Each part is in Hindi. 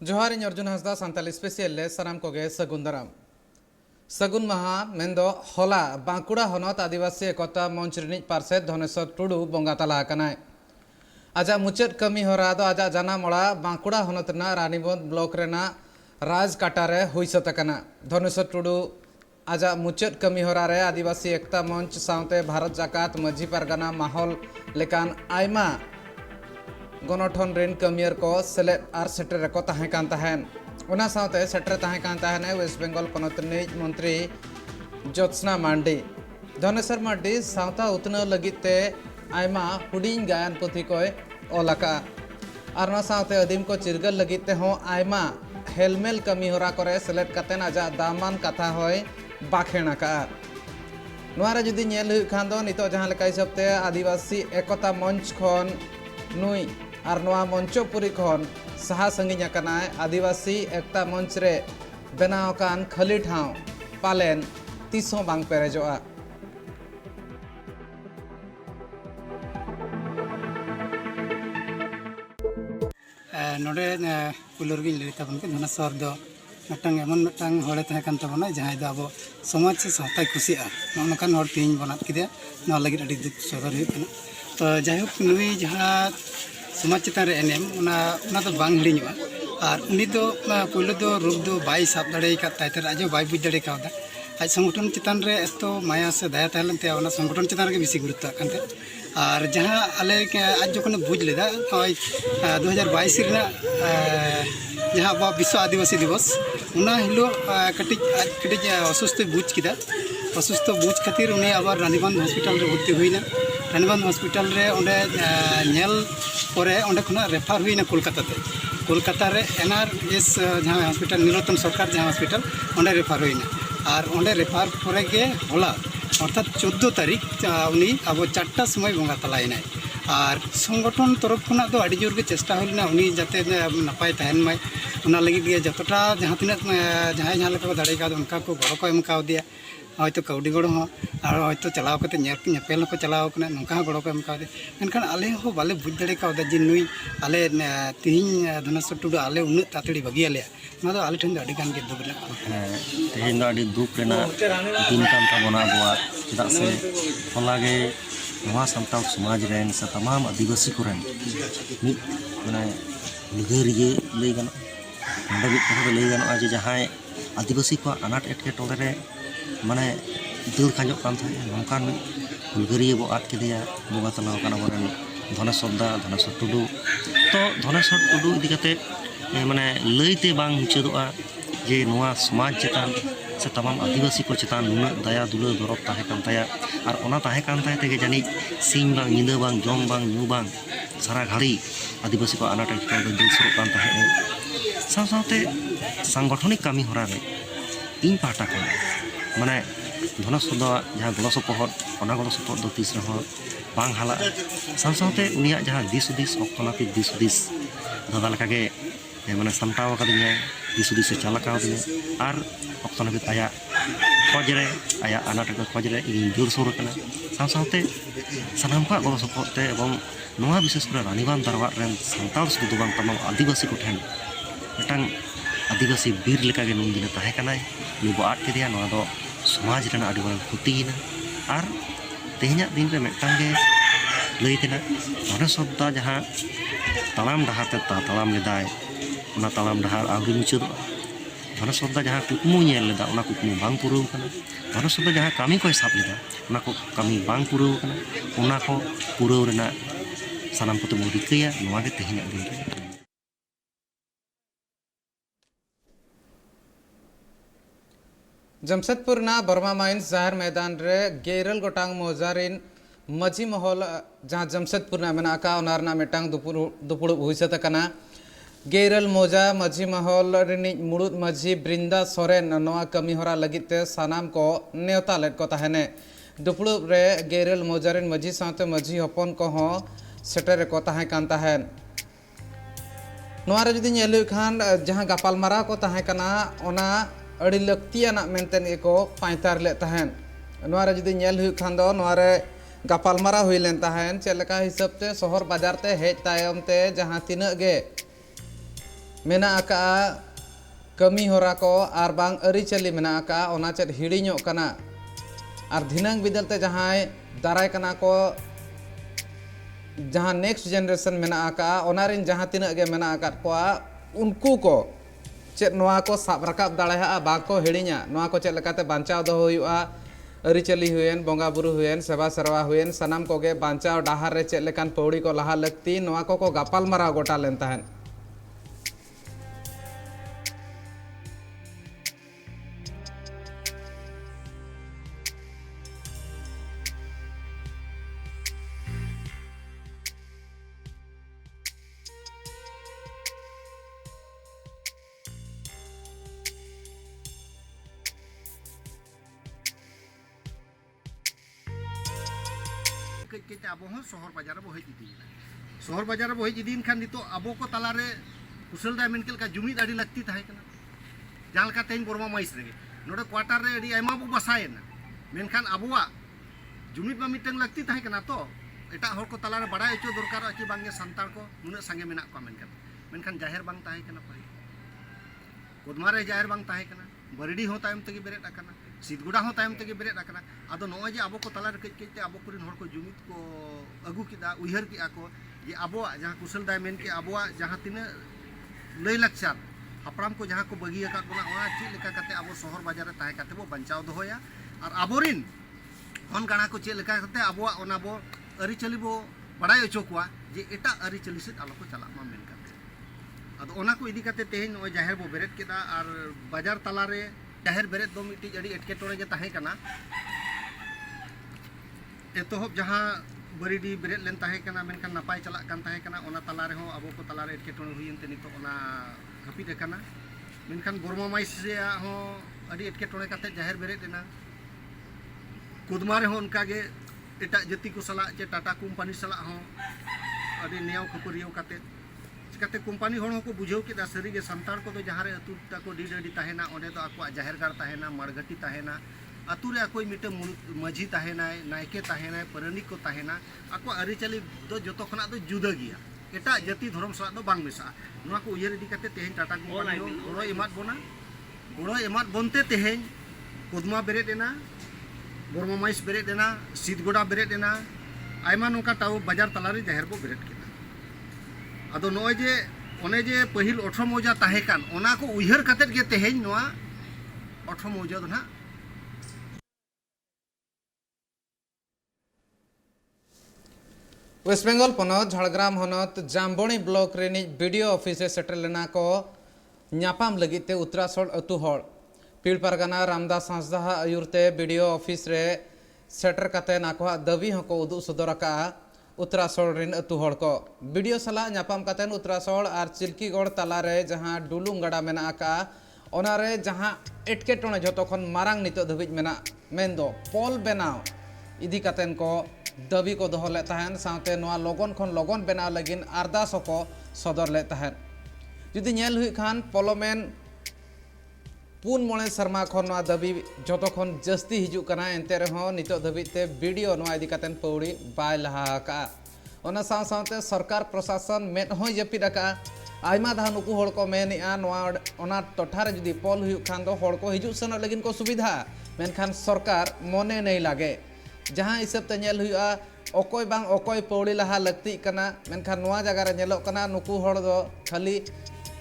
जोहार इन अर्जुन हांसदा सान्ताली स्पेशल ले सानाम कोगे सगुन दाराम सगुन माहा मेंदो होला बांकुड़ा हनत आदिवासी एकता मंच रिनिज पार्षद धनेश्वर टुडू बंगा तला कनाय आजा मुचाद कमी हरा दो आजा जाना मोड़ा बांकुड़ा हनत ना रानीबंध ब्लॉक रेना राज काटारे हुई सतकना धनेश्वर टुडू आजा मुचाद कमी हरा रे आदिवासी एकता मंच सावते भारत जाकात मझी पारगाना माहौल लेकान आयमा गणठन रेन कमियर को सेलेद आर सेटर को तहें कान तहेन उना सावते सेटर तहें कान तहेन वेस्ट बेंगल पनत निज मंत्री ज्योत्सना मांडी धनेश्वर मांडी सावता उतना लगिते आयमा हुडिंग गायन पुथी कोय ओलाका आर ना सावते अदीम को चिरगल लगिते हो आयमा हेलमेल कमी होरा करे सेलेद कातेन आजा दामान कथा होय बाखेणाका नोआरे जुदी नेल हुई खान दो नितो जहां लेका हिसाबते आदिवासी एकता मंच खन नुई और नोआ मंचोपुरी खन सहा संगिन आकनाय आदिवासी एकता मंच रे बनाव कान खाली ठाव पालेन तीसों बांग पेरेजोआ नोडे पुलुरगी लैताबन के धनेश्वर दो मिट्टांग एमन मिट्टांग होड़े तहे कान ताबना जहां दो अब समाज से सावताय खुशिया नोनकान होड़ तीन बनात किदे ना लगित अडी दुख सदर हुई कना तो जायहोक नुई जहां समाज चितान रे एनेम उना तो बांग हिड़िñवा और उनी दो पहले दो रूप दो बाई साब दाड़े का ताइते आजो बाई बुझ दाड़े कावदा आज संगठन चितान रे एतो माया से दया तहलन ते उना संगठन चितान रे बेसी गुरुत्व कानते और जहां आले आज जो बुझ लेदा 2022 रेना जहां अब विश्व आदिवासी दिवस उना हिलो कटिज असुस्थ बुझ किदा असुस्थ बुझ खातिर उनी आबार रानीबंध हॉस्पिटल रे भर्ती हुईना रानीबंध हॉस्पिटल रे ओंडे नेल परे ओंडे खना रेफार हुईना कोलकाता रे NRS जहां हॉस्पिटल नीलोत्तम सरकार जहां हॉस्पिटल ओंडे रेफार हुईना और ओंडे रेफार परे के होला अर्थात 14 तारीख उनी अब 4टा समय बंगा तलायना और संगठन तरफ खुना दो अड़ी जोर के चेष्टा होलना उनी जाते नपाय तहन माय उना लगी गे जतटा जहां तिना जहां लेका दाड़े का उनका को गड़ो को एम काव दिया हयतो काउडी गड़ो हो और हयतो चलाव कते नेपेल को चलाव कना नोंका गड़ो को एम काव दे मेनखान आले हो बाले बुझ दाड़े कावदा जे नुई आले तिहिन धनेश्वर टुडू आले उन्ना तातड़ी बगी आले ना दो आले ठन अड़ी गान के दुख रे तेहेन अड़ी दुख रेना दिन कान ताबोना अबवा चेदा से हलागे नवा सान्ताल समाज रेन से तमाम आदिवासी कोरेन मिद माने निगरिये लई गानो नंडे मिद कथा लई गानो आज जहां आदिवासी को अनाट एटके टोले रे माने दिल खांजो कान थाय नोंकान हुलगरिये बो आट केदेया बोगा तलाव काना बोरेन धनेश्वर टुडू तो धनेश्वर टुडू इदी काते माने लईते बांग मुचादोआ जे नवा समाज चेतान से तमाम आदिवासी को चेतान नुना दया दुला दरद ताहे कान ताया और ओना ताहे कान ताहे तेगे जानी सिंग बांग निंदा बांग जम बांग न्यू बांग सारा घड़ी आदिवासी को अनाट एटके दिल सुरु कान ताहे सावते सांगठनिक कमी हरा रे इन पाटा को माने धनेश्वर जहाँ गड़ो सपोहद गड़ो सपोहद दो तीस रहो बांग हाला सावते उनिया जहाँ दिस हुदिस अक्तनापिक दिस हुदिस दादा लेकागे माने सामटाव कादिया दिस हुदिस चालाकाव दिया और अक्तनापिक आया खोजरे आया अनाट खोजरे इन जोर सोर कना सावते सानाम को गड़ो सपोहद ते एवं नोआ विशेष कर रानीबंध दरबार रेन सान्ताल सुदु बांग तमाम आदिवासी को ठेन मिटांग आदिवासी बीर लेकागे नुन दिन ताहे कनाय नुबो आट केदिया नोआ दो समाज रेना आदि बांग खुतिना और तेहना दिन रे मिटांगे लईतेना धनेश्वर जहां तालाम डहार ते तालाम लेदाय उना तालाम डहार आउरी मुचादो धनेश्वर जहां कुकमु नेल लेदा उना कुकमु बांग पुरौ कना धनेश्वर जहां कामी को साब लेदा उना को कामी बांग पुरौ कना उना को पुरौ रेना सानाम को तो रिकैया नोआ गे तेहना दिन रे जमशेदपुर ना बर्मा माइंस जाहिर मैदान रे गेरल गोटांग मोजारिन मजी महल जहां जमशेदपुर ना मेना का ओनारना मेटांग दुपुड़ हुईसत कना गेरल मोजा मजी महल रिनी मुड़ुद मजी बृंदा सोरेन नोआ कमी होरा लगिते सानाम को नेवता लेट को तहने दुपुड़ रे गेरल मोजारिन मजी साथे मजी हपन को हो सेटर को तहे कान तहन नोआरे जुदी नेलु खान जहां गापालमारा को तहे कना ओना अड़ी लक्तियाना मेनतेन एको पाइतार ले तहन नोआरे जुदी नेल हुई खान दो नोआरे गापालमारा हुई लेन तहन चेलका हिसाब ते शहर बाजार ते हेज तायम ते जहां तिना गे मेना आका कमी होरा को आर बांग अरिचली मेना आका ओना चेद हिड़िñोग कना और धिनांग बिदलते जहां दाराय कना को जहां नेक्स्ट जनरेशन मेना आका ओनारिन जहां तिना गे मेना आका कोआ उनको को चेद नोआ को साब रकाब दाड़ेहा बाको हिड़िñा नोआ को चेद लकाते बांचाव दो हुयुआ अरिचली हुएन बोंगा बुरु हुएन सेवा सरवा हुएन सनाम कोगे बांचाव डाहार रे चेद लेकान पौड़ी को लहा लगती नोआ को गापाल मारा गोटा लेन तहन कई अब शहर बाजार बो हज इदी शहर बाजार बो हज इदीन खान नितो अब को तालारे कुशल दा मेन केलका जुमिद आड़ी लगती ताहे कना जहां लका तेन बोरमा माइस रे नोडे क्वार्टर रे आड़ी आयमा बो बसायना मेनखान अबुआ जुमिद मा मिटन लगती ताहे कना तो एटा हर को तालारे बड़ाय अचो दरकार कि बांगे संतार को नुना संगे मेना को मेनखान जाहिर बांग ताहे कना पाई कोदमारे जाहिर बांग ताहे कना बरडी हो तायम तगे बेरेट आकना सीधगुड़ा हो तायम तगे बेरेट आकना आदो नोय जे आबो को तालारे कई कई ते आबो कुरिन हर को जुमिद को अगु किदा उइहर कि आको ये आबो जहां कुशल दाय मेन के आबो जहां तिना लय लक्षार हापराम को जहां को बगी आका बना ओना ची लेका काते आबो शहर बाजार ताहे काते बो बंचाव दोहोया और आबोरिन हन गाना को चे लेका काते आबो ओना बो अरिचली बो बड़ाय अचो कोआ जे एटा अरिचली से आलो को चला मा मेन काते आदो ओना को इदी काते तेहेन नोय जाहिर बो बेरेट केदा और बाजार तालारे जाहिर बेरेट दो मिट्टी जड़ी एटकेटोड़े जे ताहे कना एतोहब जहां बरीडी बेरेट लेन ताहे कना मेनखान नापाय चला कान ताहे कना ओना तालारे हो आबो को तालारे एटकेटोड़े हुइनते नितो ओना हापिद कना मेनखान बोरमा माइस रे हो अडी एटकेटोड़े काते जाहिर बेरेट एना कुदमा रे हो उनका गे एटा जति को सला जे टाटा कंपनी सला हो अडी नियाव खपरियो काते चिकाते कंपनी होड़ को बुझाव के सरी गे संतार को जहां रे अतु ताको डीडी ताहेना ओंडे तो आको जाहिर गार ताहेना मड़गटी ताहेना अतु रे अकोय मिटे माझी ताहेना नायके ताहेना परनिक को ताहेना आको अरिचली दो जतो खना दो जुदा गिया एटा जति धर्म सला दो बांग मिसा नोआ को उयहर इदी काते तेहेन टाटा कंपनी गोड़ो एमात बोना गोड़ो एमात बनते तेहेन कोदमा बेरेट एना बोरमा माइस बेरेट एना सीधगोड़ा बेरेट एना आयमा नोका टाउ बाजार तालारे जाहिर बो बेरेट केना आदो नोय जे ओने जे पहिल 18 मौजा ताहे कान ओना को उयहर कातेत गे तेहेन नोआ 18 मौजा दो ना वेस्ट बेंगल पनत झाड़ग्राम हनत जामबणी ब्लॉक रेनी बीडीओ ऑफिस सेटर लेना को न्यापाम लगिते उत्तरासोल अतु हड़ पीड़ परगना रामदास हांसदा आयुरते बीडीओ ऑफिस रे सेटर काते नाको दाबी हको उदु सदर का उत्तरासोल रिन अतु हड़ को बीडीओ सला न्यापाम काते उत्तरासोल और चिल्कीगढ़ तालारे जहां डुलुंग गड़ा मेना का ओनारे जहां एटकेटोणे जतो खन मारांग नितो धबिज मेना मेंदो पोल बेनाव इदी कातेन को दाबी को दोहो ले तहन साथे नोआ लगन खन लगन बनाव लगिन अरदास को सदर ले तहन जुदी नेल हुई खान पलोमेन पुन मोणे शर्मा खन नोआ दाबी जतो खन जस्ती हिजु कना एंते रहो नितो धबिते वीडियो नोआ इदी कातेन पौड़ी बाय लहा का ओना साथे सरकार प्रशासन मेद हो जपिद का आयमा धा नुकु हड़ को मेनिया नोआ ओना टोठारे जुदी पोल हुई खान दो हड़ को हिजु सन लगिन को सुविधा मेनखान सरकार मने नहीं लागे जहां हिसाब ते नेल हुआ अकोय बांग अकोय पौड़ी लहा लगती कना मेनखान नोआ जगह रे नेलो कना नुकु हड़ दो खाली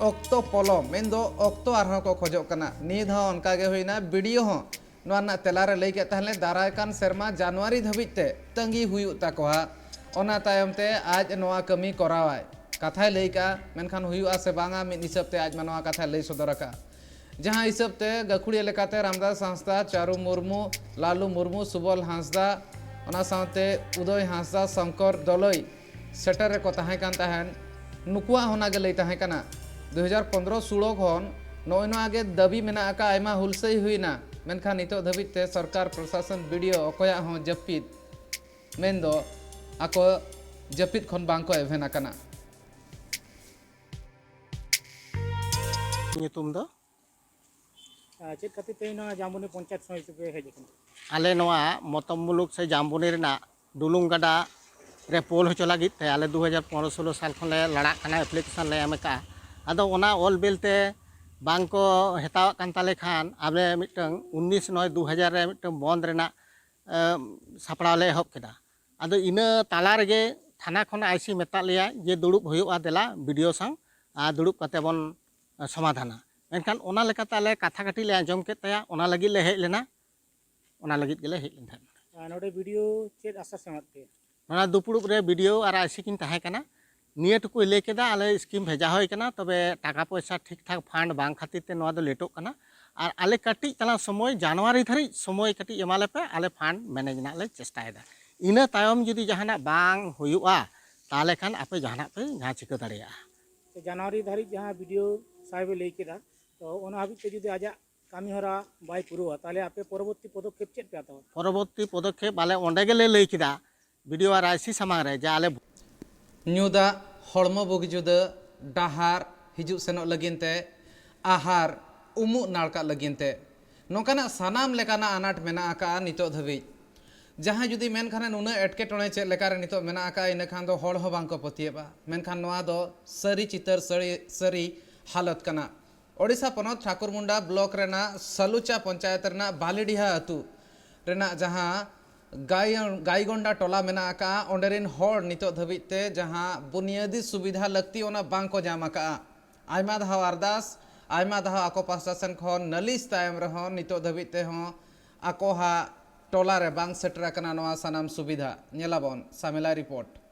अक्तो पलम मेन दो अक्तो आरहो को खोजो कना नीद हो उनका गे होइना वीडियो हो नोआ ना तेलारे लई के तहले दाराय कान शर्मा जनवरी धबिते तंगी हुयु ताकोहा ओना तायम ते आज नोआ कमी करावाय कथाय लई का मेनखान हुयुआ से बांगा मिद हिसाब ते आज नोआ कथा लई सदर का जहां हिसाब ते गखुड़िया लेकाते रामदास हांसदा चारू मुर्मू लालू मुर्मू सुबल हांसदा ओना साथे उदय हांसदा शंकर दलई सेटर रे को ताहे कान ताहेन नुकुआ होना गे लई ताहे काना 2015-16 खन नोय नोआ गे दाबी मेना का आयमा हुलसई हुइना मेनखान नितो धबित ते सरकार प्रशासन वीडियो अकोया हो जपित मेंदो आको जपित खन बांको एभेना काना nyutum do चेक खातिर तेना जामुनी पंचायत समिति पे हेज कना ale noa motom muluk se jamboni rena dulung gada re pol hocho lagit te ale 2015-16 साल खन ले लड़ा कना एप्लीकेशन ले एम का ᱟᱫᱚ ᱚᱱᱟ ᱚᱞ ᱵᱤᱞᱛᱮ ᱵᱟᱝ ᱠᱚ ᱦᱟᱛᱟᱣᱟᱜ ᱠᱟᱱ ᱛᱟᱞᱮ ᱠᱷᱟᱱ ᱟᱞᱮ ᱢᱤᱫᱴᱟᱝ 19/9/2000 ᱨᱮ ᱢᱤᱫᱴᱟᱝ ᱵᱚᱱᱫ ᱨᱮᱱᱟᱜ ᱥᱟᱯᱲᱟᱣ ᱞᱮ ᱮᱦᱚᱵ ᱠᱮᱫᱟ। ᱟᱫᱚ ᱤᱱᱟᱹ ᱛᱟᱞᱟ ᱨᱮᱜᱮ ᱛᱷᱟᱱᱟ ᱠᱷᱚᱱ ᱟᱭᱥᱤ ᱢᱮᱛᱟᱜ ᱞᱮᱭᱟ ᱡᱮ ᱫᱩᱲᱩᱵ ᱦᱩᱭᱩᱜᱼᱟ ᱫᱮᱞᱟ ᱵᱤᱰᱤओ ᱥᱟᱶ ᱟᱨ ᱫᱩᱲᱩᱵ ᱠᱟᱛᱮ ᱵᱚᱱ ᱥᱚᱢᱟধাᱱᱟ। ᱢᱮᱱᱠᱷᱟᱱ ᱚᱱᱟ ᱞᱮᱠᱟᱛᱮ ᱟᱞᱮ ᱠᱟᱛᱷᱟ ᱠᱟᱹᱴᱤᱡ ᱞᱮ ᱟᱸᱡᱚᱢ ᱠᱮᱫ ᱛᱟᱭᱟ, ᱚᱱᱟ ᱞᱟᱹᱜᱤᱫ ᱞᱮ ᱦᱮᱡ ᱞᱮᱱᱟ, ᱚᱱᱟ ᱞᱟᱹᱜᱤᱫ ᱜᱮᱞᱮ ᱦᱮᱡ ᱞᱮᱱ ᱛᱟᱦᱮᱸᱫ। ᱱᱚᱰᱮ ᱵᱷᱤᱰᱤᱭᱳ ᱪᱮᱫ ᱟᱥᱟ ᱥᱮ ᱮᱢᱟᱫ ᱯᱮᱭᱟ? ᱚᱱᱟ ᱫᱩᱯᱲᱩᱵ ᱨᱮ ᱵᱤᱰᱤओ ᱟᱨ ᱟᱭᱥᱤ ᱠᱤᱱ ᱛᱟᱦᱮᱸ ᱠᱟᱱᱟ। ᱱᱤᱭᱟᱹ ᱴᱩᱠᱩᱭ ᱞᱟᱹᱭ ᱠᱮᱫᱟ ᱟᱞᱮ ᱥᱠᱤᱢ ᱵᱷᱮᱡᱟ ᱦᱩᱭ ᱠᱟᱱᱟ, ᱛᱚᱵᱮ ᱴᱟᱠᱟ ᱯᱚᱭᱥᱟ ᱴᱷᱤᱠ ᱴᱷᱟᱠ ᱯᱷᱟন্ড ᱵᱟᱝ ᱠᱷᱟᱹᱛᱤᱨ ᱛᱮ ᱱᱚᱣᱟ ᱫᱚ ᱞᱮᱴᱚᱜ ᱠᱟᱱᱟ। ᱟᱨ ᱟᱞᱮ ᱠᱟᱹᱴᱤᱡ ᱛᱟᱞᱟᱝ ᱥᱚᱢᱚᱭ ᱡᱟᱱᱩᱣᱟᱨᱤ ᱫᱷᱟᱹᱨᱤᱡ ᱥᱚᱢᱚᱭ ᱠᱟᱹᱴᱤᱡ ᱮᱢᱟᱞᱮ ᱯᱮ, ᱟᱞᱮ ᱯᱷᱟন্ড ᱢᱮᱱᱮᱡ ᱨᱮᱱᱟᱜ ᱞᱮ ᱪᱮᱥᱴᱟᱭᱮᱫᱟ। ᱤᱱᱟᱹ ᱛᱟᱭᱚᱢ ᱡᱩᱫᱤ ᱡᱟᱦᱟᱱᱟᱜ ᱵᱟᱝ ᱦᱩᱭᱩᱜᱼᱟ ᱛᱟᱦᱚᱞᱮ ᱠᱷᱟᱱ ᱟᱯᱮ ᱡᱟᱦᱟᱱᱟᱜ ᱯᱮ ᱡᱟᱦᱟᱸ ᱪᱤᱠᱟᱹ ᱫᱟᱲᱮᱭᱟᱜᱼᱟ। ᱡᱟᱱᱩᱣᱟᱨᱤ ᱫᱷᱟᱹᱨᱤᱡ ᱡᱟᱦᱟᱸ ᱵᱷᱤᱰᱤᱭᱳ ᱥᱟহেᱵᱮ ᱞᱟᱹᱭ ᱠᱮᱫᱟ, ᱛᱚ ᱚᱱᱟ ᱦᱟᱹᱵᱤᱡ ᱛᱮ ᱡᱩᱫᱤ ᱟᱡᱟᱜ ᱠᱟᱹᱢᱤ ᱦᱚᱨᱟ ᱵᱟᱭ ᱯᱩᱨᱟᱹᱣᱟ ᱛᱟᱦᱚᱞᱮ ᱟᱯᱮ ᱯᱚᱨᱚᱵᱚᱨᱛᱤ ᱯᱚᱫᱚᱠᱷᱮᱯ ᱪᱮᱫ ᱯᱮ ᱦᱟᱛᱟᱣᱟ? ᱯᱚᱨᱚᱵᱚᱨᱛᱤ ᱯᱚᱫᱚᱠᱷᱮᱯ ᱟᱞᱮ ᱚᱸᱰᱮ ᱜᱮᱞᱮ ᱞᱟᱹᱭ ᱠᱮᱫᱟ ᱵᱤᱰᱤओ ᱟᱨ ᱟᱭᱥᱤ ᱥᱟᱢᱟᱝ ᱨᱮ ᱡᱮ ᱟᱞᱮ ᱧᱩ ᱫᱟᱜ, ᱦᱚᱲᱢᱚ ᱵᱩᱜᱤ ᱡᱩᱫᱟᱹ, ᱰᱟᱦᱟᱨ ᱦᱤᱡᱩᱜ ᱥᱮᱱᱚᱜ ᱞᱟᱹᱜᱤᱫ te, ᱟᱦᱟᱨ ᱩᱢᱩᱜ ᱱᱟᱲᱠᱟᱜ ᱞᱟᱹᱜᱤᱫ te ᱱᱚᱝᱠᱟᱱᱟᱜ ᱥᱟᱱᱟᱢ ᱞᱮᱠᱟᱱᱟᱜ ᱟᱱᱟᱴ ᱢᱮᱱᱟᱜ ᱟᱠᱟᱜᱼᱟ ᱱᱤᱛᱚᱜ ᱫᱷᱟᱹᱵᱤᱡ। ᱡᱟᱦᱟᱸᱭ ᱡᱩᱫᱤ ᱢᱮᱱᱠᱷᱟᱱ ᱱᱩᱱᱟᱹᱜ ᱮᱴᱠᱮᱴᱚᱬᱮ ᱪᱮᱫ ᱞᱮᱠᱟᱨᱮ ᱱᱤᱛᱚᱜ ᱢᱮᱱᱟᱜ ᱟᱠᱟᱜᱼᱟ, ᱤᱱᱟᱹᱠᱷᱟन ᱫᱚ ᱦᱚᱲ ᱦᱚᱸ ᱵᱟᱝᱠᱚ ᱯᱟᱹᱛᱭᱟᱹᱜᱼᱟ। ᱢᱮᱱᱠᱷᱟᱱ ᱱᱚᱣᱟ ᱫᱚ ᱥᱟᱹᱨᱤ ᱪᱤᱛᱟᱹᱨ ᱥᱟᱹᱨᱤ ᱦᱟᱞᱚᱛ ᱠᱟᱱᱟ। ओडिशा पनत ठाकुरमुंडा ब्लॉक रेना सलुचा पंचायत रेना बालीडिहा अतु रेना जहां गाईगोंडा टोला मेना आका ओंडेरिन होड़ नितो धबिते जहां बुनियादी सुविधा लगती ओना बांग को जाम आका आयमा धाव अरदास आयमा धाव आको पास्टा सेन खन नलिस तायम रहो नितो धबिते हो आको हा टोला रे बांग सेटर कना नवा सनाम सुविधा नेलाबन सामेला रिपोर्ट।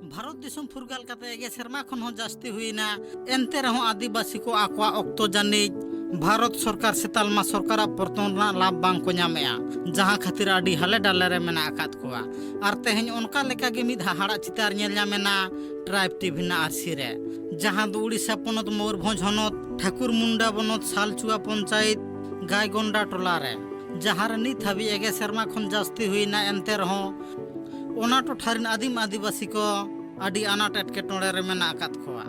भारत दिसम फुरगाल काते एगे सेरमा खन हो जास्ती हुईना एनते रहो आदिवासी को आकवा ऑक्तो जानी भारत सरकार से तालमा सरकार प्रतोन लाभ बांग को नामेया जहां खातिर आडी हाले डाले रे मेना आकात कोआ आर तेहेन उनका लेका गे मिद हाड़ा चितार नेल नामेना ट्राइब टीवी ना आरसी रे जहां दो उड़ीसा पनत मयूरभंज हनत ठाकुरमुंडा बनत सालचुआ पंचायत गायगोंडा टोला रे जहां रे नित हाबी एगे सेरमा खन जास्ती हुईना एनते रहो ओना टोठारिन आदिम आदिवासी को आदि अनाट एटकेटोड़े रे मेना आकात खोआ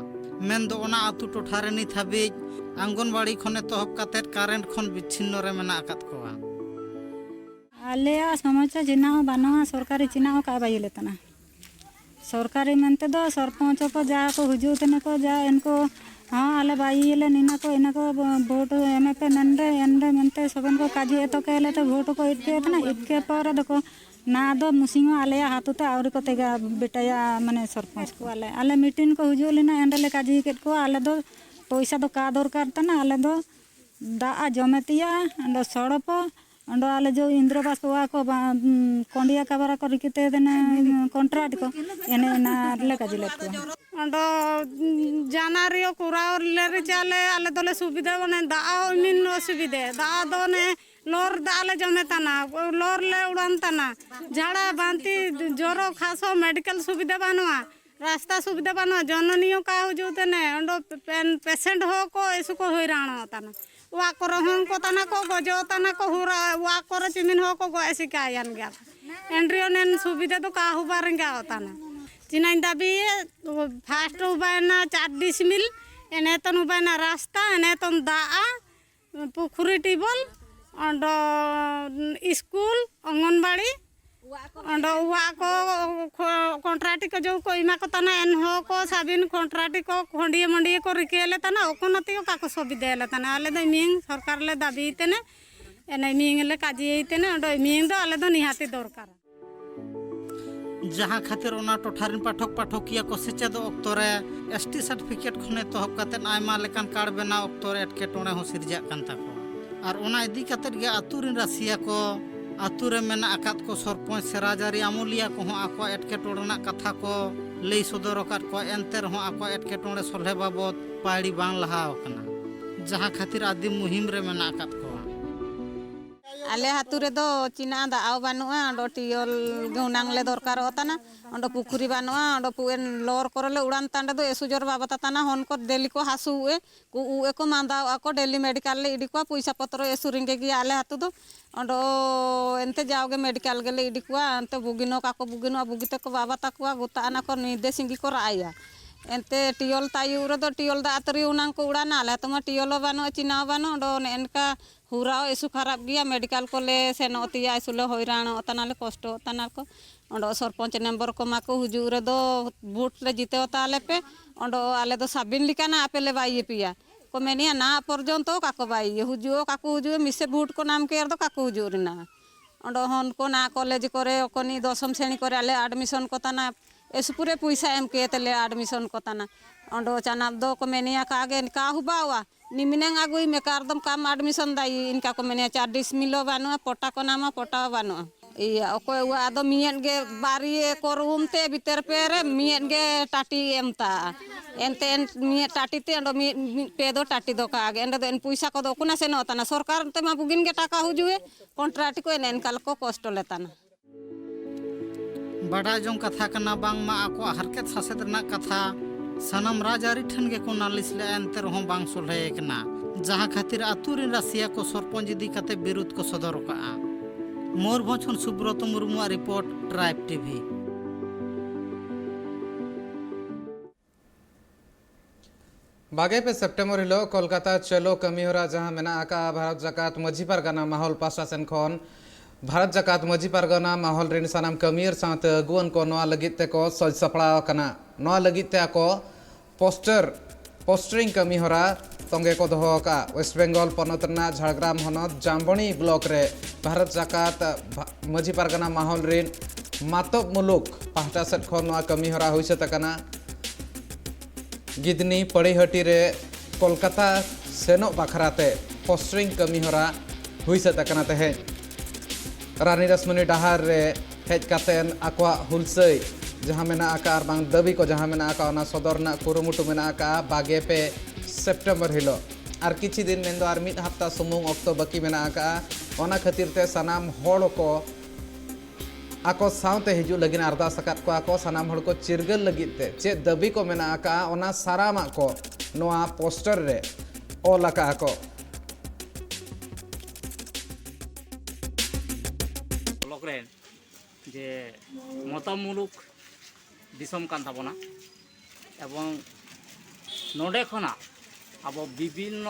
मेन दो ओना आतु टोठारे नित हाबी आंगनबाड़ी खने तहब कातेट कारेंट खन बिच्छिन्न रे मेना आकात खोआ आलेया समस्या जिना हो बानवा सरकारी चिना हो का बाइले तना सरकारी मेनते दो सरपंच को जा को हुजू तने को जा इनको हाँ आले बाइले निना को इना को वोट एमपी नंदे एंडे मेनते सबन को काजी तो कहले तो वोट को इटके तना इटके पर देखो ना दो मुसिंगो आले हाथुते आवरी को तेगा बेटाया माने सरपंच को आले मीटिंग को हुजू लेना एंडले काजी केट को आले दो पैसा दो का दरकार तना आले दो दा जमेतिया अंडो सड़प अंडो आले जो इंद्रबास वा को कोंडिया काबरा को रिकिते देना कॉन्ट्रैक्ट को एने ना ले काजिले को अंडो जानारियो कुरावर ले चाले आले दोले सुविधा बने दा मिन असुविधे दा दो ने लोर दाले जमे तना लोर ले उड़ान तना झाड़ा बांती जोरो खासो मेडिकल सुविधा बनवा रास्ता सुविधा बनवा जननियों का हो जो तने अंडो पेशेंट हो को ऐसु को हैरान तना वा को रहन को तना को गजो तना को हुरा वा को चिमिन हो को ऐसी कायन गया एंड्रियो ने सुविधा तो का हो बारंगा तना चिना दाबी फास्ट उबायना 4 डिसमिल एने तन उबायना रास्ता एने तन दा पुखुरी टिबल अंडो स्कूल अंगनबाड़ी अंडो वा को कॉन्ट्रैक्ट को जो कोई मा को तना एन हो को साबिन कॉन्ट्रैक्ट को खंडिए मंडिए को रिकेले तना ओकोनति को काको सुविधा ले तना आले दो मिंग सरकार ले दाबी तने एने मिंग ले काजी तने अंडो मिंग दो आले दो निहाती दरकार जहां खातिर ओना टोठारिन पाठक पाठकिया को सेचेद ऑक्तो रे एसटी सर्टिफिकेट खने तहब काते आयमा लेकान कार्ड बना ऑक्तो रे एटकेटोणे हो सिरजा कान ताको और ओना इदी काते गे आतुरिन रासिया को आतु रे मेना आकात को सरपंच सेराजारी आमुलिया को हो आको एटकेटोणा कथा को लई सदर आकात को एनते रहो आको एटकेटोणे सोल्हे बाबत पाड़ी बांग लहाव कना जहां खातिर आदि मुहिम रे मेना आकात को आले हातु रे दो चिना दा आव बानुआ अंडो टियल गुनांग ले दरकार होताना अंडो पुखुरी बानुआ अंडो पुएन लोर करले उड़ान तांडे दो एसुजोर बाबता ताना हन को डेली को हासुए को उए को मांदा आको डेली मेडिकल ले इडी को पैसा पत्र एसुरिंगे गी आले हातु दो अंडो एनते जाओगे मेडिकल गेले इडी को अंते बुगिनो काको बुगिनो बुगिते को बाबता को गोता आना को निर्देशिंगी को राया एनते टियोल तायु रे टियोल दा तरी उनांग को उड़ाना ले तो टियोल बानो चिनाव बानो डो एनका हुराव एसु खराब गया मेडिकल कोले सेनोतिया एसुले होइराण तनाले कष्ट तनार को ओंडो सरपंच नंबर को माको हुजू रे दो वोट ले जीते ताले पे ओंडो आले दो साबिन लिकाना आपेले बाई पिया को मेनिया ना पर्यंत काको बाई हुजू काको हुजू मिसे वोट को नाम केर दो काको हुजू रिना ओंडो हन को ना कॉलेज करे कोनी 10वीं श्रेणी करे आले एडमिशन को तना एसु पूरे पैसा एम के तले एडमिशन को तना ओंडो चाना दो को मेनिया का आगे का हुबावा निमिनंग आगुई में कारदम काम एडमिशन दाई इनका को मेनिया 4 डिसमिलो बानो पोटा को नामा पोटा Bano iya okoy wa ado mien ge bari ko room te biter pere mien ge tati emta enten mien tati te ando pedo tati do ka ge endo en puisa ko do kuna se no tana sarkar te ma bugin ge taka hujue contract ko en kal ko kosto letana बड़ा जों कथा कना बांग मा आको हरकत सासेद रना कथा सनम राजारी ठन गे को नालिस ले एंते रहो बांग सोलहे कना जहां खातिर आतुर रासिया को सरपंच इदी कते विरोध को सदर का मयूरभंज खन Subrata Murmu report tribe TV बागे पे सेप्टेम्बर हिलो कोलकाता चलो कमीहोरा जहां मेना आका भारत जाकात मझी पारगाना माहौल पासा सेन खन भारत जाकात मझी पारगाना माहौल रेन सानाम कमीर साथ अगुवन को नवा लगित ते को सज सपड़ा कना नवा लगित ते को पोस्टरिंग कमीहोरा तंगे को दोहो का वेस्ट बेंगल पनोतना झाड़ग्राम हनत जामबनी ब्लॉक रे भारत जाकात मझी पारगाना माहौल रेन मातब मुलुक पाहटा सेट खन नवा कमीहोरा हुई से तकना गिदनी पड़ीहटी रे कोलकाता सेनो बाखराते पोस्टरिंग कमीहोरा हुई से तकना तहे रानी रश्मनी डहार रे हेज कातेन आकवा हुलसई जहां मेना आका आर बांग दाबी को जहां मेना आका ओना सदरना कुरुमुटु मेना आका बागे पे सेप्टेम्बर हिलो आर किछि दिन मेन दो आर मिद हफ्ता सुमुंग अक्तो बाकी मेना आका ओना खातिर ते सनाम होड़ को आको साउते हिजु लगिन अरदास अकात को आको सनाम होड़ को चिरगल लगित ते चे दाबी को मेना आका ओना सारामा को नोआ पोस्टर रे ओल आका आको जे मतम मुलुक दिसम कान थाबोना एवं नोडे खना अब विभिन्न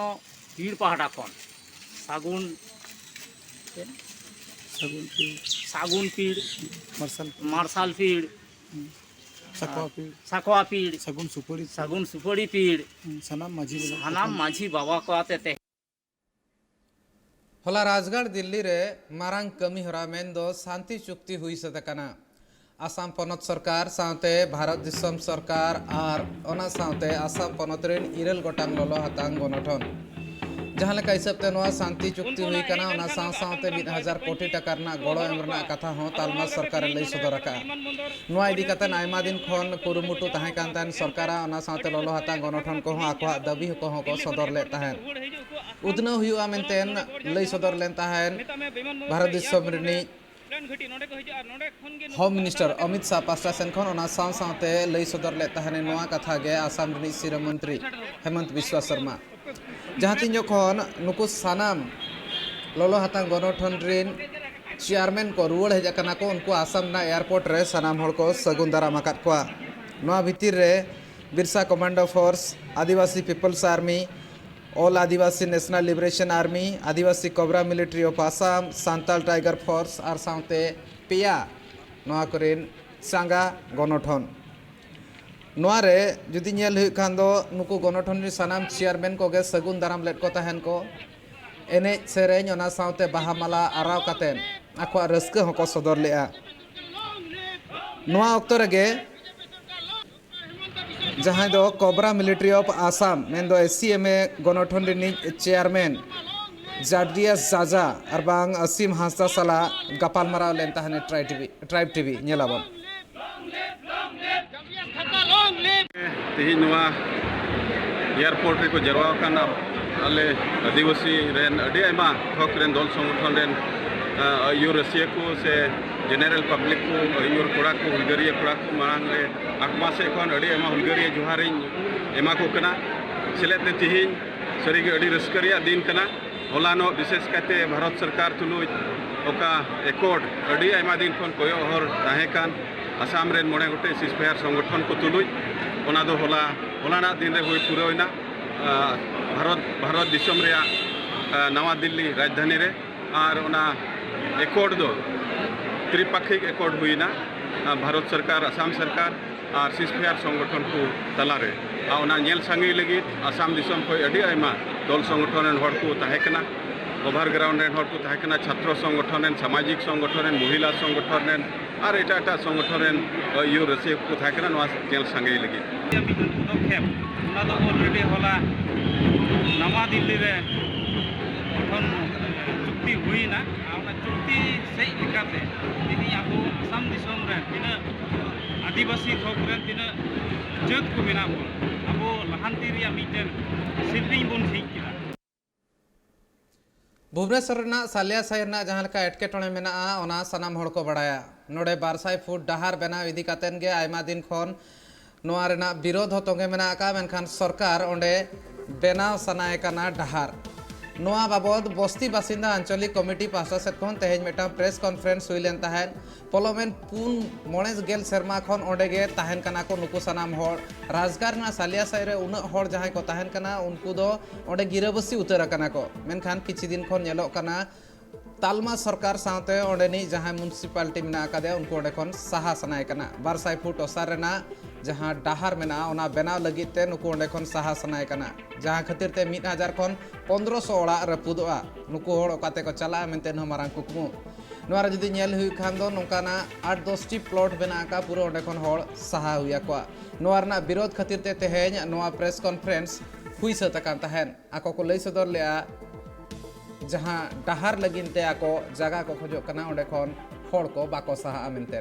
पीड़ पहाड़ा खन सागुन पीड़ मार्शल पीड़ साकवा पीड़ सागुन सुपड़ी पीड़ सनाम माझी बाबा को आते थे होला राजगढ़ दिल्ली रे मारांग कमी होरा मेन दो शांति चुक्ति हुई सतकना आसाम पनत सरकार साउते भारत दिसम सरकार और ओना साउते आसाम पनत रेन इरल गोटांग लोलो हातांग गनठन जहां लेका हिसाब ते नोआ शांति चुक्ति हुई कना ओना साउते 1000 कोटी टाका रना गड़ो एमरना कथा हो तालमा सरकार लई सदरका नोआ इदी कतन आयमा दिन खन कुरुमुटु ताहे कांतान सरकार ओना साउते लोलो हातांग गनठन को आकवा दाबी को सदर ले ताहेन उदना हुआ मेनतेन लई सदर लेन ताहेन भारत दिसम रिनी होम मिनिस्टर अमित शाह पास्टा सेन खन ओना साउते लई सदर ले ताहेन नोआ कथा गे आसाम रिनी सिरा मंत्री हेमंत बिश्वा शर्मा जहां तीन जखन नुकु सानाम लोलो हातांग गनठन रेन चेयरमैन को रुवड़ हेजना को उनको आसाम ना एयरपोर्ट रे सानाम हड़ को सगुन दाराम आकात कोआ नोआ भितिर रे Birsa commando force Adivasi people's army all Adivasi national liberation army Adivasi cobra military of Assam Santal tiger force और साउते पिया नोआ करेन सांगा गनठन नोआ रे जुदी नेल हुई खान दो नुकु गनठन रे सनाम चेयरमैन को गे सगुन दाराम लेट को तहन को एने सेरेन ओना साउते बाहामाला आराव कातेन आखवा रस्क हको सदर लेआ नोआ अक्तो रेगे जहां दो cobra military of Assam main दो एससीएमए गनठन रिनी चेयरमैन जाडियास जाजा और बांग असीम हांसदा साला गपाल माराव लेन ताहने ट्राइब टीवी नेलाबन तेहिन नोआ एयरपोर्ट रे को जरवा काना आले आदिवासी रेन अडी आयमा थक रेन दल संगठन रेन यूर रसिया को से जनरल पब्लिक को यूर कोड़ा को हुलगरिया कोड़ा को मांग रे आकमा से खन अडी आयमा हुलगरिया जोहारिन एमा को कना सेलेत ने तिहिन सरीगे अडी रस्करिया दिन कना होलानो विशेष करते भारत सरकार तुलुय ओका एकॉर्ड अडी आयमा दिन खन कोयो हर ताहे कान आसाम रेन मोड़े गोटे सीजफायर संगठन को तुलुय ᱚᱱᱟ ᱫᱚ ᱦᱚᱞᱟᱱᱟᱜ ᱫᱤᱱ ᱨᱮ ᱦᱩᱭ ᱯᱩᱨᱟᱹᱣᱮᱱᱟ ᱵᱷᱟᱨᱚत ᱫᱤᱥᱚᱢ ᱨᱮᱭᱟᱜ नवा दिल्ली राजधानी रे और ओना एकॉर्ड दो त्रिपाक्षिक एकॉर्ड हुईना भारत सरकार आसाम सरकार और सीजफायर संगठन को तलारे ओना नेल सांगी लगी आसाम दिसम को अडी आयमा दल संगठन रेन हर को ताहेकना ओवरग्राउंड रेन हर को ताहेकना छात्र संगठन रेन सामाजिक संगठन रेन महिला संगठन रेन और एटा संगठन रेन यू रसी को ताहेकना नवा नेल सांगी लगी पदक्षेप ओना दो ऑलरेडी होला नवा दिल्ली रे गठन चुक्ति हुईना चुक्ति सही लेकाते तेनी अब आसाम दिसम रे तिना आदिवासी थोक रे तिना जत को मेना बोन अब लहांती रिया मीटर सिल्पिंग बोन ठीक किला भुवनेश्वर सालिया साहिर जहाँ लेका एटकेटोणे मेना ओना सनाम हड़ को बड़ाया नोडे 200 फुट डहार बनाव इदी कातेन गे आयमा दिन खन नोआ रेना विरोध हो तोंगे मेना का मेनखान सरकार ओंडे बनाव सनाए कना डहार नोआ बाबद बस्ती बासिंदा आंचलिक कमिटी पासा सेट खन तेहेज मेटा प्रेस कॉन्फ्रेंस हुईलेन ताहेन पलोमेन पुन 9 सेरमा खन ओंडे गे ताहेन कना को नुकु सनाम हड़ राजगार ना सालिया साइरे उना हड़ जहां को ताहेन कना उनको दो ओंडे गिराबसी उतर कना को मेनखान किछि दिन खन नेलो कना तालमा सरकार साथे ओंडेनी जहां म्युनिसिपालिटी मेना आकादे उनको ओंडे खन साहा सनाय कना 200 फुट ओसार रेना जहां डहार मेना ओना बनाव लगित ते नुकु ओंडे खन साहा सनाय कना जहां खातिर ते 1000 खन 1500 ओड़ा रपुदोआ नुकु हड़ ओकाते को चला मेनते न मारांग कुकमु नोरा जदि नेल हुई खान दो नोंकाना 8-10 टी प्लॉट बना का पूरा ओंडे खन हड़ साहा हुया को नोरा ना विरोध खातिर ते तेहेज नोआ प्रेस कॉन्फ्रेंस हुई सतकान ताहेन आको को लई सदर लेआ जहां डहार लगिनते आको जगह को खोजो कना ओंडे खन हड़ को बाको साहा मेनते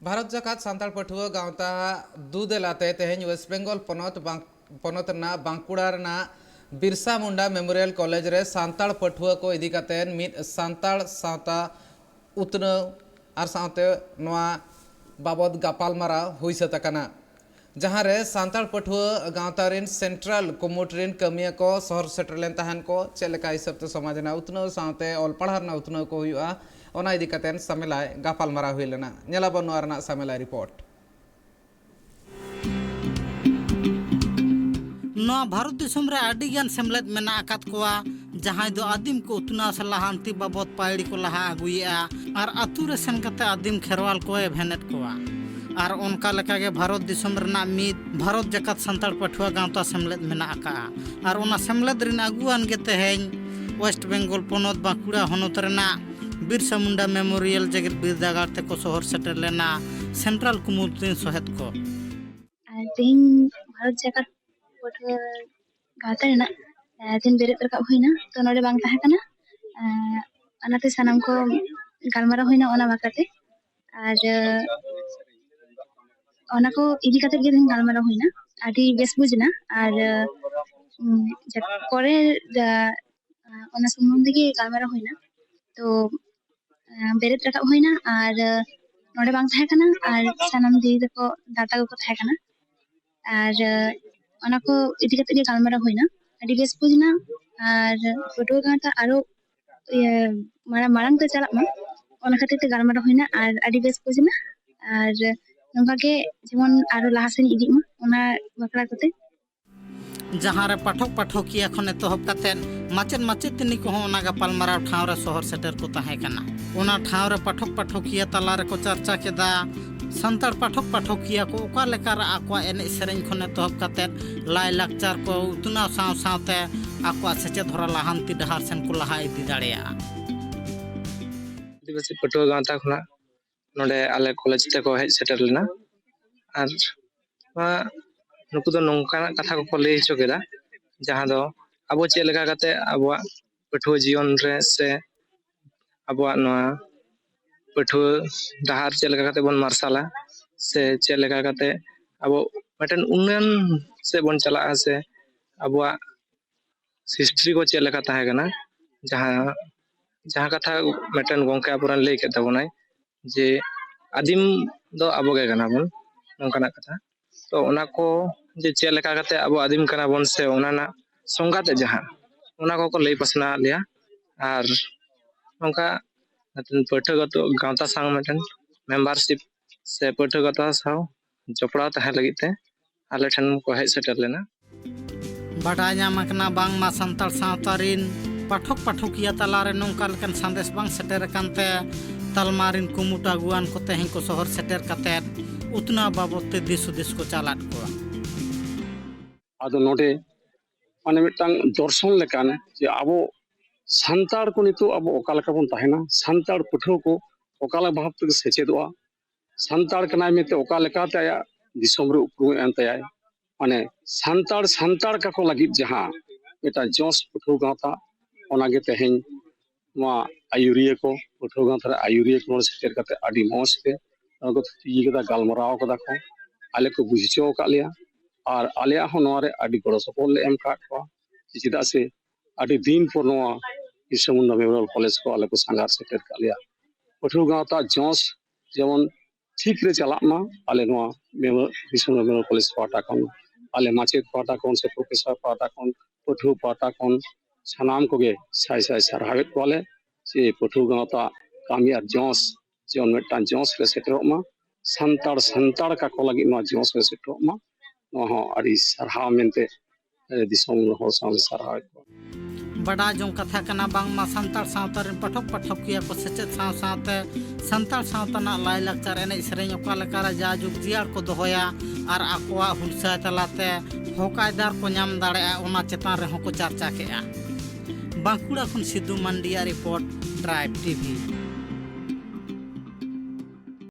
भारत जाकात सांताल पठुआ गांवता दुदेलाते तेहेज वेस्ट बेंगल पनत ना बांकुड़ा ना बिरसा मुंडा मेमोरियल कॉलेज रे सांताल पठुआ को इदी कातेन मिद सांताल सावता उतनव आर सावते नोआ बाबद गापालमारा हुई सतकाना जहां रे Santal पठुआ गांवता rain central committee rain कमिया को शहर सेटरलेन ताहन को चेलेका हिसाब ते समाज ना उतनव सावते ऑल पढ़ार ना उतनव को हुआ ओना इदी कातेन समेलाय गापालमारा हुई लेना नेलाबन नोआ रना समेलाय रिपोर्ट नोआ भारत दिसम रे आडिगान सेमलेद मेना आकात कोआ जहां दो आदिम को उतना सलाहांती बाबत पाइड़ी को लहा आगुया और आतु रे सेन कते आदिम खेरवाल को भेनेट कोआ और उनका लेका के भारत दिसम रना मिद भारत जकात संताल पठुआ गांवता सेमलेद मेना आका और ओना सेमलेद रिन आगुआन गे तेहेन वेस्ट बेंगल पनत बांकुड़ा हनत रना बिरसा मुंडा मेमोरियल जगत बिरदागार ते को शहर सेटर लेना सेंट्रल कमिटी सहेत को तेहेन भारत जकात पठुआ गांवता रेना दिन बेरेद रकाब हुईना तो नोडे बांग ताहे कना अनाते सनाम को गालमारा हुईना ओना बाकाते और ओना को इदी काते गे दिन गालमारा हुईना आदि बेस बुझना और जब परे ओना संबंधी के गालमारा हुईना तो बेरेद रकाब हुईना और नोडे बांग ताहे कना और सनाम दी को दाता को ताहे कना और ओना को इदी काते गे गालमारा हुईना अड़ी बेस बुझना और फोटो गांता आरो मारांग ते चला मा ओना खातिर ते गालमारा हुईना और अड़ी बेस बुझना और नोंका के जेमन आरो लाहासेन इदी मा ओना बकरा कते जहां रे पाठक पाठकिया खने तोहब काते माचेन माचेतनी को ओना गापालमारा ठाव रे शहर सेटर को ताहे कना ओना ठाव रे पाठक पाठकिया तला रे को चर्चा केदा संताल पाठक पाठकिया को ओका लेकार आकवा एने सेरेन खने तोहब काते लाई लाकचार को उतना साव सावते आकवा सेचे धरा लाहांती डहार सेन को लहा इदी दाड़ेया आदिवासी पठुआ गांवता खना नोडे आले कॉलेज ते को हेज सेटर लेना और नुकु दो नोंका कथा को लई हिचो केदा जहां दो अबो चे लेका काते अबवा पठुआ जीवन रे से अबवा नोआ पठुआ डहार चे लेका काते बन मार्शाला से चे लेका काते अबो मटन उन्नयन से बन चला से अबवा हिस्ट्री को चे लेका ताहे कना जहां कथा मटन गोंके अपुरन लई के तबनाय जे आदिम दो अबो गे कना बन नोंकाना कथा तो ओना को जे चे लेका काते अबो आदिम कना बन से ओना ना संगाते जहां ओना को लई पसना लिया और नौका पाठ्यगत गाँवता सांग मिटन मेंबरशिप से पाठ्यगत साव जपड़ा तहे लगी ते आले ठन को हेज सेटर लेना बाडाय नाम कना बांगमा संताल सावता रिन पाठक पाठकिया तालारे नोंका लेकन संदेश बांग सेटर कानते तालमारिन कुमुटा गुआन को तेहें को शहर सेटर काते उतना बाबते दिस हुदिस को चालाट को आदो नोडे माने मिटांग दर्शन लेकान जे आबो सान्ताड़ को नितो आबो ओका लेका बोन ताहेना सान्ताड़ पठो को ओका ले भाव तक सेचेदोआ सान्ताड़ कनाय मेते ओका लेका ते आया दिसोम रे उपरुम एन तयाय माने सान्ताड़ का को लगी जहां एटा जोस पठो गाता ओनागे तेहें मा आयुरिया को पठो गाता आयुरिया को सेटर काते आडी मोस ते को ती कदा गालमराव कदा को आले को बुझिचो का लिया और आलिया हो नोरे आडी गड़ो सपोल एम का को चिदा से आडी दिन पर नो इसमुंडा मेमोरियल कॉलेज को आले को संगार सेटर का लिया पठो गाता जोस जेमन ठीक रे चला मा आले नो मेमोरियल कॉलेज पाटा कोन आले माचेत पाटा कोन से प्रोफेसर पाटा कोन पठो पाटा कोन सनाम को गे साइ साइ सरहावेत कोले से पठो गाता कामियार जोस जेमन मेटान जोस रे सेटर मा संताड़ का को लगी मा जोस रे सेटर मा नो आडी सरहा मेनते दिसोम हो साल सरहा बड़ा जो कथा कना बांगमा संताल सावता रिन पाठक पाठकिया को सेचेत साव सावते संताल सावता ना लाई लाकचार एने सेरेñ ओका लेकारा जाजुग जियार को दोहया और आकोआ हुलसा तलाते हकायदार को नाम दाड़ेआ ओना चेतान रे को चर्चा केआ बांकुड़ा खन सिद्धू मंडिया रिपोर्ट ट्राइब टीवी।